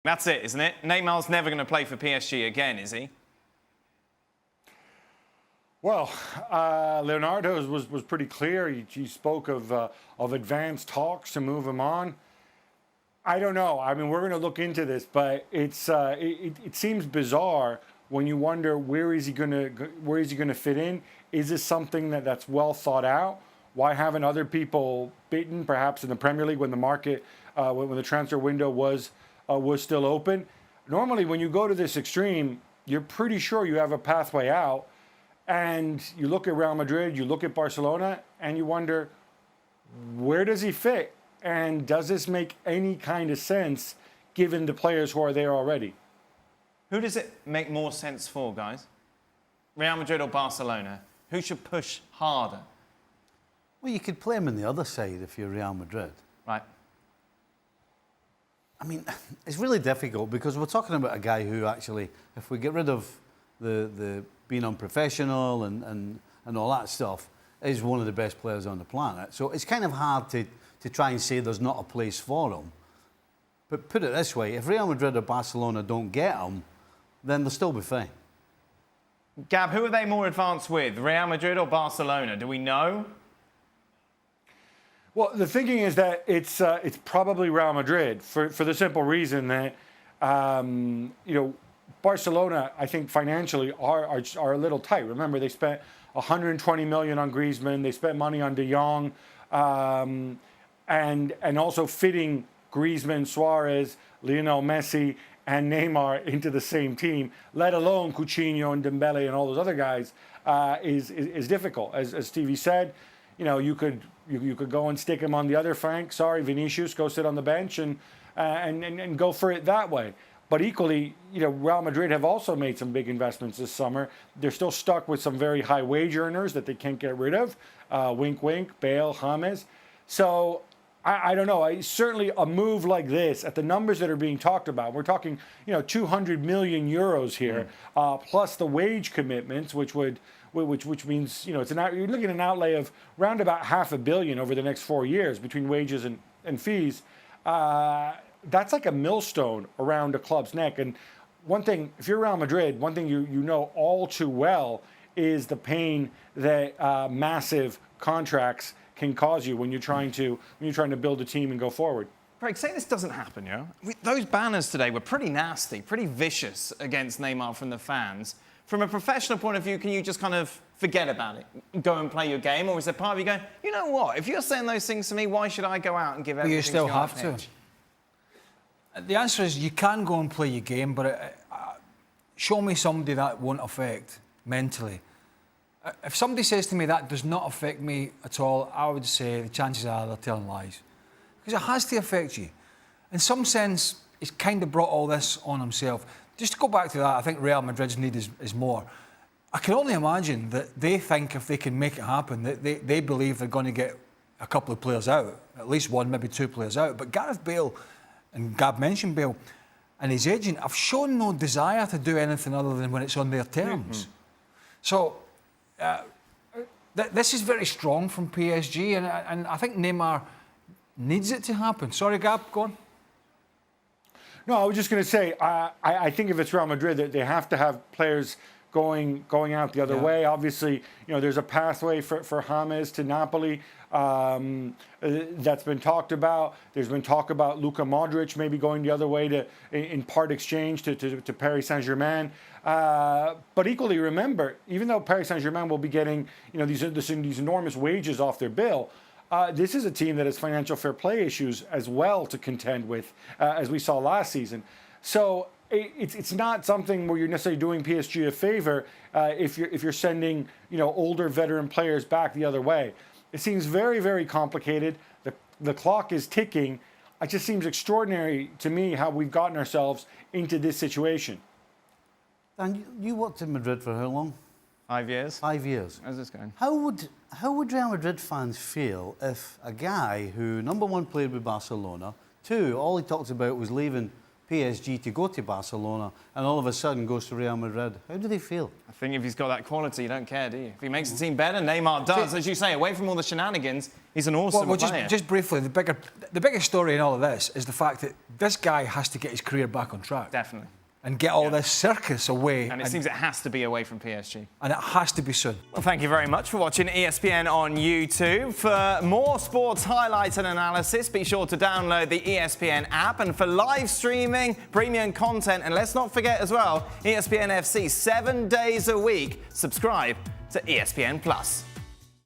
That's it, isn't it? Neymar's never going to play for PSG again, is he? Well, Leonardo was pretty clear. He spoke of advanced talks to move him on. I don't know. I mean, we're going to look into this, but it seems bizarre when you wonder where is he going to fit in. Is this something that's well thought out? Why haven't other people bitten, perhaps in the Premier League when the market, when the transfer window was still open? Normally, when you go to this extreme, you're pretty sure you have a pathway out. And you look at Real Madrid, you look at Barcelona, and you wonder, where does he fit? And does this make any kind of sense given the players who are there already? Who does it make more sense for, guys? Real Madrid or Barcelona? Who should push harder? Well, you could play him on the other side if you're Real Madrid. Right. I mean, it's really difficult because we're talking about a guy who actually, if we get rid of the being unprofessional and all that stuff, is one of the best players on the planet. So it's kind of hard to try and say there's not a place for him. But put it this way, if Real Madrid or Barcelona don't get him, then they'll still be fine. Gab, who are they more advanced with, Real Madrid or Barcelona? Do we know? Well, the thinking is that it's probably Real Madrid for the simple reason that Barcelona, I think financially are a little tight. Remember, they spent 120 million on Griezmann. They spent money on De Jong, and also fitting Griezmann, Suarez, Lionel Messi, and Neymar into the same team, let alone Coutinho and Dembele and all those other guys, is difficult. As Stevie said, you could go and stick him on the other flank. Sorry, Vinicius, go sit on the bench and go for it that way. But equally, Real Madrid have also made some big investments this summer. They're still stuck with some very high wage earners that they can't get rid of. Wink, wink, Bale, James. So I don't know. Certainly a move like this, at the numbers that are being talked about, we're talking 200 million euros here, plus the wage commitments, which means you're looking at an outlay of round about $500 million over the next 4 years between wages and fees. That's like a millstone around a club's neck. And one thing, if you're Real Madrid, one thing you know all too well is the pain that massive contracts can cause you when you're trying to build a team and go forward. Craig, say this doesn't happen, Those banners today were pretty nasty, pretty vicious against Neymar from the fans. From a professional point of view, can you just kind of forget about it, go and play your game, or is there part of you going, you know what? If you're saying those things to me, why should I go out and give everything? You still have to. Pitch? The answer is you can go and play your game, but show me somebody that won't affect mentally. If somebody says to me that does not affect me at all, I would say the chances are they're telling lies. Because it has to affect you. In some sense, he's kind of brought all this on himself. Just to go back to that, I think Real Madrid's need is more. I can only imagine that they think if they can make it happen, that they believe they're going to get a couple of players out, at least one, maybe two players out. But Gareth Bale, and Gab mentioned Bale, and his agent have shown no desire to do anything other than when it's on their terms. Mm-hmm. So this is very strong from PSG, and I think Neymar needs it to happen. Sorry, Gab, go on. No, I was just going to say, I think if it's Real Madrid, that they have to have players going out the other way. Obviously, there's a pathway for James to Napoli that's been talked about. There's been talk about Luka Modric maybe going the other way in part exchange to Paris Saint-Germain. But equally, remember, even though Paris Saint-Germain will be getting these enormous wages off their bill, this is a team that has financial fair play issues as well to contend with, as we saw last season. So it's not something where you're necessarily doing PSG a favor if you're sending older veteran players back the other way. It seems very, very complicated. The clock is ticking. It just seems extraordinary to me how we've gotten ourselves into this situation. Dan, you worked in Madrid for how long? 5 years. 5 years. How's this going? How would Real Madrid fans feel if a guy who, number one, played with Barcelona, two, all he talked about was leaving PSG to go to Barcelona and all of a sudden goes to Real Madrid. How do they feel? I think if he's got that quality, you don't care, do you? If he makes the team better, Neymar does. As you say, away from all the shenanigans, he's an awesome player. Just briefly, the biggest story in all of this is the fact that this guy has to get his career back on track. Definitely. And get all this circus away. And it seems it has to be away from PSG. And it has to be soon. Well, thank you very much for watching ESPN on YouTube. For more sports highlights and analysis, be sure to download the ESPN app. And for live streaming, premium content, and let's not forget as well, ESPN FC 7 days a week. Subscribe to ESPN Plus.